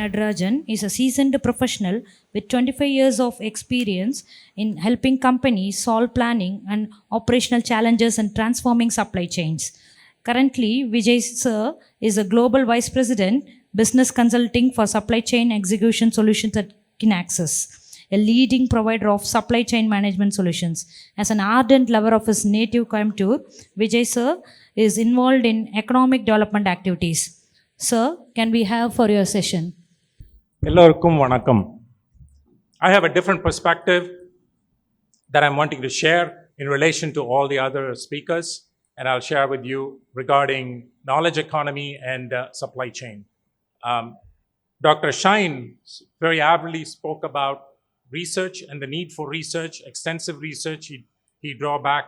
Natarajan is a seasoned professional with 25 years of experience in helping companies solve planning and operational challenges and transforming supply chains. Currently, Vijay sir is a global vice president, business consulting for supply chain execution solutions at Kinaxis, a leading provider of supply chain management solutions. As an ardent lover of his native Coimbatore, Vijay sir is involved in economic development activities. Sir, can we have for your session? எல்லோருக்கும் வணக்கம். I have a different perspective that I'm wanting to share in relation to all the other speakers, and I'll share with you regarding knowledge economy and supply chain. Dr. Shine very aptly spoke about research and the need for research, extensive research. He draw back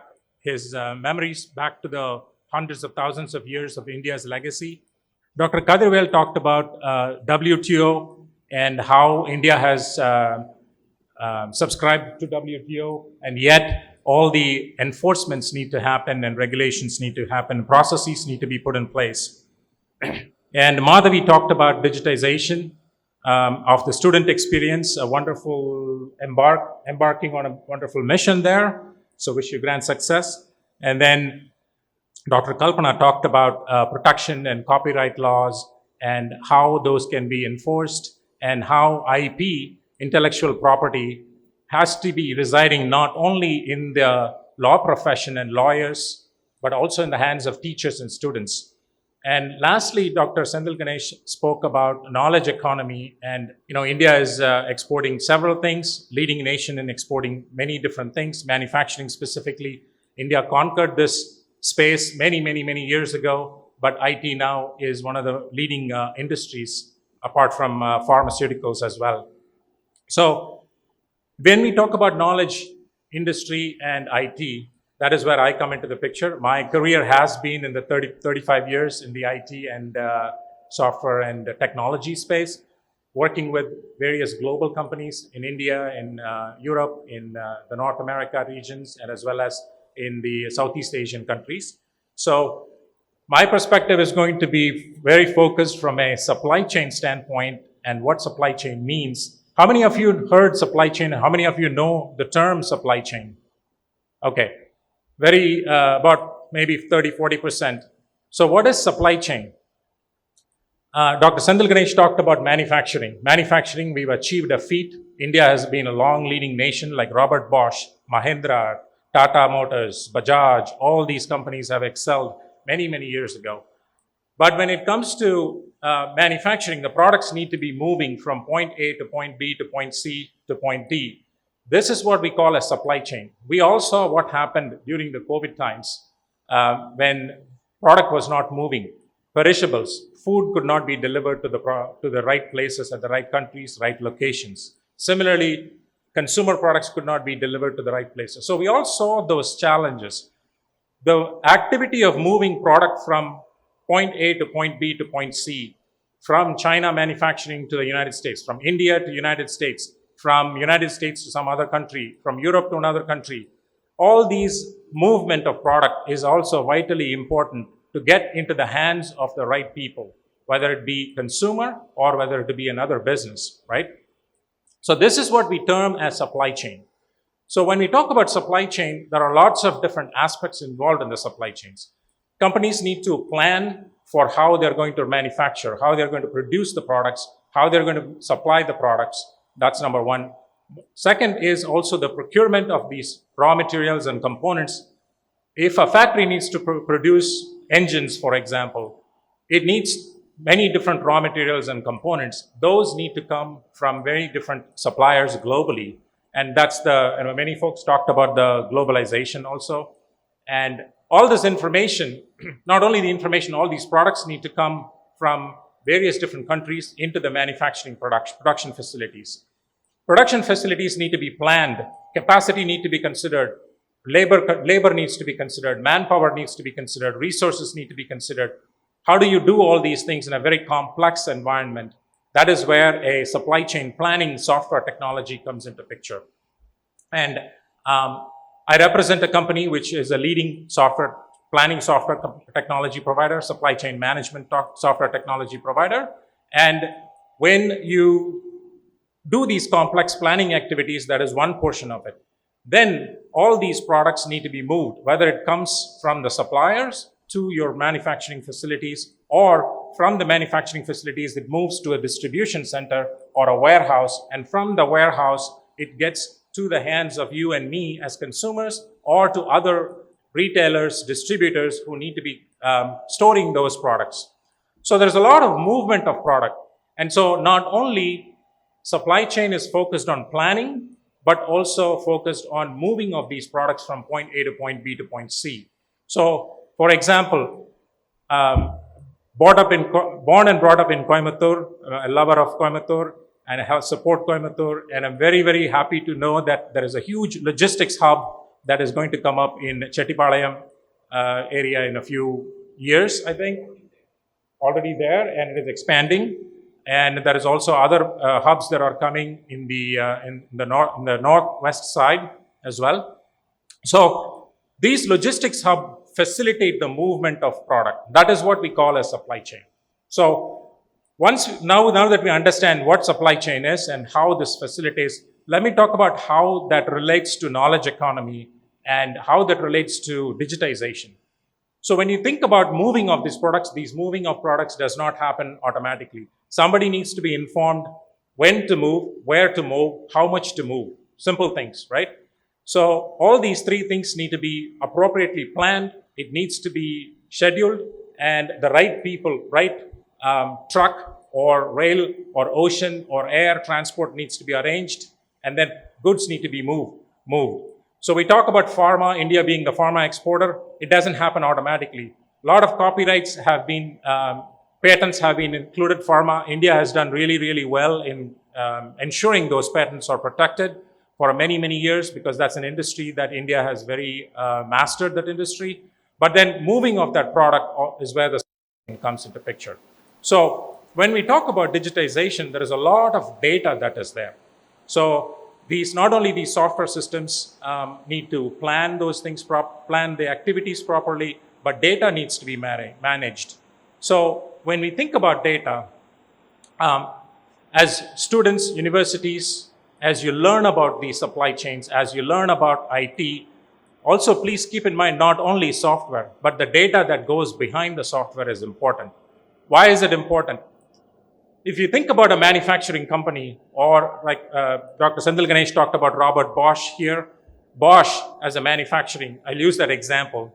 his memories back to the hundreds of thousands of years of India's legacy. Dr. Kadirvel talked about WTO and how India has subscribed to WTO, and yet all the enforcements need to happen and regulations need to happen, processes need to be put in place. And Madhavi talked about digitization of the student experience, a wonderful embarking on a wonderful mission there. So wish you grand success. And then Dr. Kalpana talked about protection and copyright laws and how those can be enforced, and how IP, intellectual property, has to be residing not only in the law profession and lawyers, but also in the hands of teachers and students. And lastly, Dr. Sendil Ganesh spoke about knowledge economy, and India is exporting several things, leading nation in exporting many different things, manufacturing specifically. India conquered this space many years ago, but IT now is one of the leading industries apart from pharmaceuticals as well. So when we talk about knowledge industry and IT, that is where I come into the picture. My career has been in the 35 years in the IT and software and technology space, working with various global companies in India, in Europe, in the North America regions, and as well as in the Southeast Asian countries. So my perspective is going to be very focused from a supply chain standpoint and what supply chain means. How many of you heard supply chain? How many of you know the term supply chain? Okay, about maybe 30-40%. So what is supply chain? Dr. Sendil Ganesh talked about manufacturing. Manufacturing, we've achieved a feat. India has been a long leading nation, like Robert Bosch, Mahindra, Tata Motors, Bajaj, all these companies have excelled many years ago. But when it comes to manufacturing, the products need to be moving from point A to point B to point C to point D. This is what we call a supply chain. We all saw what happened during the COVID times when product was not moving. Perishables, food could not be delivered to the right places at the right countries, right locations. Similarly, consumer products could not be delivered to the right places. So we all saw those challenges. The activity of moving product from point A to point B to point C, from China manufacturing to the United States, from India to United States, from United States to some other country, from Europe to another country, all these movement of product is also vitally important to get into the hands of the right people, whether it be consumer or whether it be another business, right? So this is what we term as supply chain. So when we talk about supply chain, there are lots of different aspects involved in the supply chains. Companies need to plan for how they're going to manufacture, how they're going to produce the products, how they're going to supply the products. That's number one. Second is also the procurement of these raw materials and components. If a factory needs to produce engines, for example, it needs many different raw materials and components. Those need to come from very different suppliers globally. And that's many folks talked about the globalization also. And all this information, not only the information, all these products need to come from various different countries into the manufacturing production facilities. Production facilities need to be planned. Capacity need to be considered. Labor needs to be considered. Manpower needs to be considered. Resources need to be considered. How do you do all these things in a very complex environment? That is where a supply chain planning software technology comes into picture. And I represent a company which is a leading planning software technology provider, supply chain management software technology provider. And When you do these complex planning activities, that is one portion of it. Then all these products need to be moved, whether it comes from the suppliers to your manufacturing facilities, or from the manufacturing facilities, it moves to a distribution center or a warehouse. And from the warehouse, it gets to the hands of you and me as consumers, or to other retailers, distributors who need to be storing those products. So there's a lot of movement of product. And so not only supply chain is focused on planning, but also focused on moving of these products from point A to point B to point C. So, for example, born and brought up in Coimbatore, a lover of Coimbatore, and I have support Coimbatore, and I'm very, very happy to know that there is a huge logistics hub that is going to come up in Chettipalayam area in a few years, I think, already there, and it is expanding. And there is also other hubs that are coming in the northwest side as well. So these logistics hubs facilitate the movement of product. That is what we call a supply chain. So now that we understand what supply chain is and how this facilitates, let me talk about how that relates to knowledge economy and how that relates to digitization. So when you think about moving of these products, moving of products does not happen automatically. Somebody needs to be informed when to move, where to move, how much to move. Simple things, right? So all these three things need to be appropriately planned. It needs to be scheduled, and the right people, right truck or rail or ocean or air transport needs to be arranged, and then goods need to be moved. So we talk about pharma, India being the pharma exporter. It doesn't happen automatically. A lot of copyrights have been, patents have been included. Pharma, India has done really, really well in ensuring those patents are protected for many, many years, because that's an industry that India has very mastered that industry. But then moving of that product is where the comes into picture. So when we talk about digitization, there is a lot of data that is there. So not only these software systems need to plan those things, plan the activities properly, but data needs to be managed. So when we think about data, as students, universities, as you learn about these supply chains, as you learn about IT, also please keep in mind not only software, but the data that goes behind the software is important. Why is it important? If you think about a manufacturing company, or like Dr. Sendil Ganesh talked about Robert Bosch here, Bosch as a manufacturing, I'll use that example,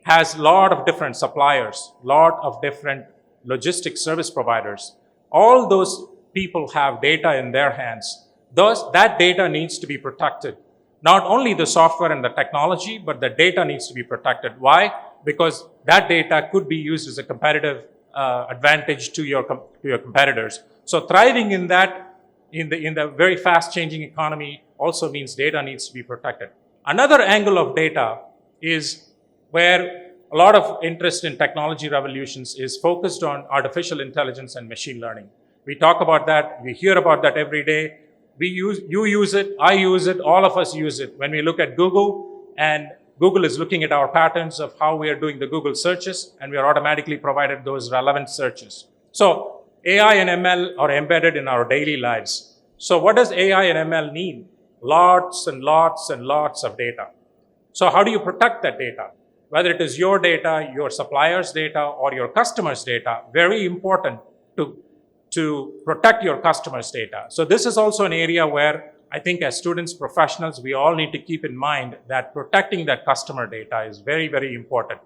has a lot of different suppliers, lot of different logistics service providers. All those people have data in their hands. That data needs to be protected. Not only the software and the technology, but the data needs to be protected. Why? Because that data could be used as a competitive advantage to your competitors. So thriving in that, in the very fast changing economy, also means data needs to be protected. Another angle of data is where a lot of interest in technology revolutions is focused on artificial intelligence and machine learning. We talk about that, we hear about that every day. You use it, I use it, all of us use it. When we look at Google, and Google is looking at our patterns of how we are doing the Google searches, and we are automatically provided those relevant searches. So AI and ML are embedded in our daily lives. So what does AI and ML need? Lots and lots and lots of data. So how do you protect that data? Whether it is your data, your supplier's data, or your customer's data, very important to protect your customer's data. So this is also an area where I think as students, professionals, we all need to keep in mind that protecting that customer data is very, very important.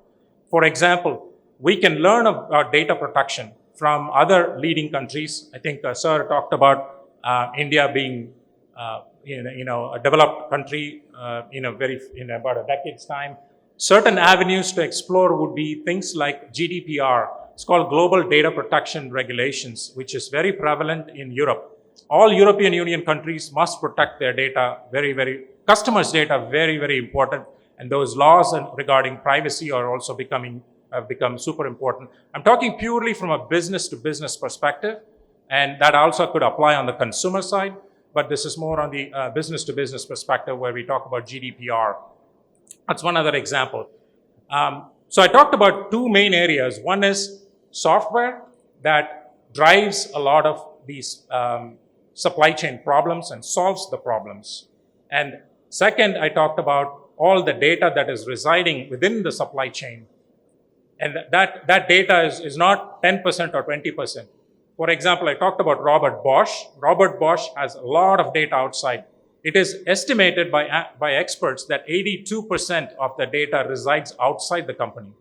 For example, we can learn about data protection from other leading countries. I think Sir talked about India being a developed country in about a decade's time. Certain avenues to explore would be things like GDPR. It's called Global Data Protection Regulations, which is very prevalent in Europe. All European Union countries must protect their data, customers' data, very, very important. And those laws regarding privacy are also have become super important. I'm talking purely from a business to business perspective, and that also could apply on the consumer side, but this is more on the business to business perspective where we talk about GDPR. That's one other example. So I talked about two main areas. One is software that drives a lot of these supply chain problems and solves the problems. And second, I talked about all the data that is residing within the supply chain. And that data is not 10% or 20%. For example, I talked about Robert Bosch. Robert Bosch has a lot of data outside. It is estimated by experts that 82% of the data resides outside the company,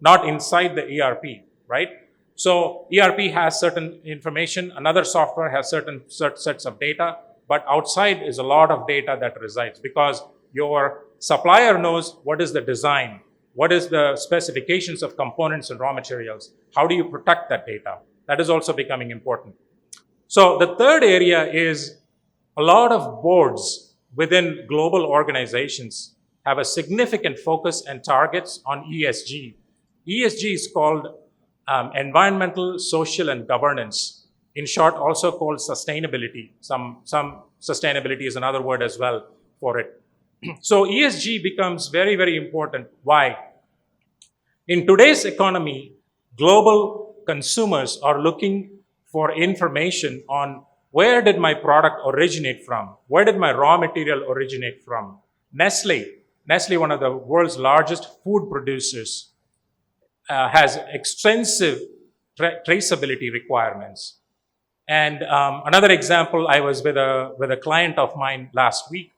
not inside the ERP, right? So ERP has certain information, another software has certain sets of data, but outside is a lot of data that resides because your supplier knows what is the design, what is the specifications of components and raw materials, how do you protect that data? That is also becoming important. So the third area is a lot of boards within global organizations have a significant focus and targets on ESG. ESG is called environmental, social, and governance. In short, also called sustainability. Some sustainability is another word as well for it. So ESG becomes very, very important. Why? In today's economy, global consumers are looking for information on where did my product originate from? Where did my raw material originate from? Nestle, one of the world's largest food producers, has extensive traceability requirements. And another example, I was with a client of mine last week,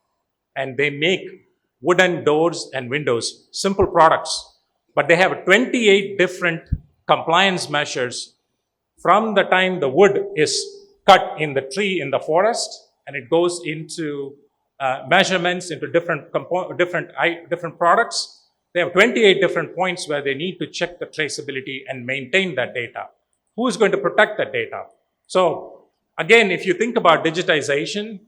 and they make wooden doors and windows, simple products, but they have 28 different compliance measures from the time the wood is cut in the tree in the forest, and it goes into measurements into different products. They have 28 different points where they need to check the traceability and maintain that data. Who is going to protect that data? So again, if you think about digitization,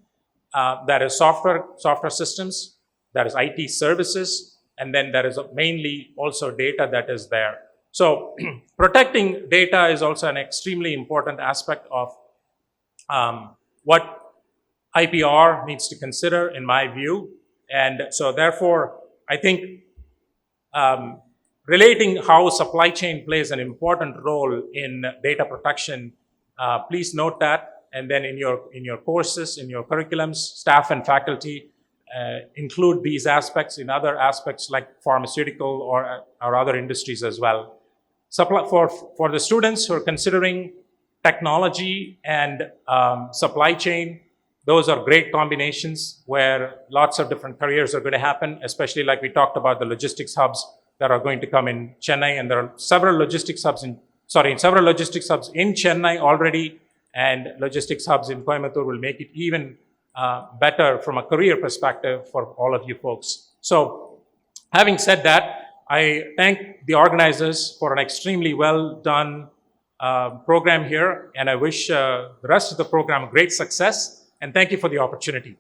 there is software systems, there is IT services, and then there is mainly also data that is there. So protecting data is also an extremely important aspect of what IPR needs to consider, in my view. And so therefore, I think relating how supply chain plays an important role in data protection, please note that. And then in your courses, in your curriculums, staff and faculty include these aspects in other aspects like pharmaceutical or other industries as well. For the students who are considering technology and supply chain, those are great combinations where lots of different careers are going to happen, especially like we talked about the logistics hubs that are going to come in Chennai, and there are several logistics hubs in Chennai already, and logistics hubs in Coimbatore will make it even better from a career perspective for all of you folks. So having said that, I thank the organizers for an extremely well done program here, and I wish the rest of the program great success, and thank you for the opportunity.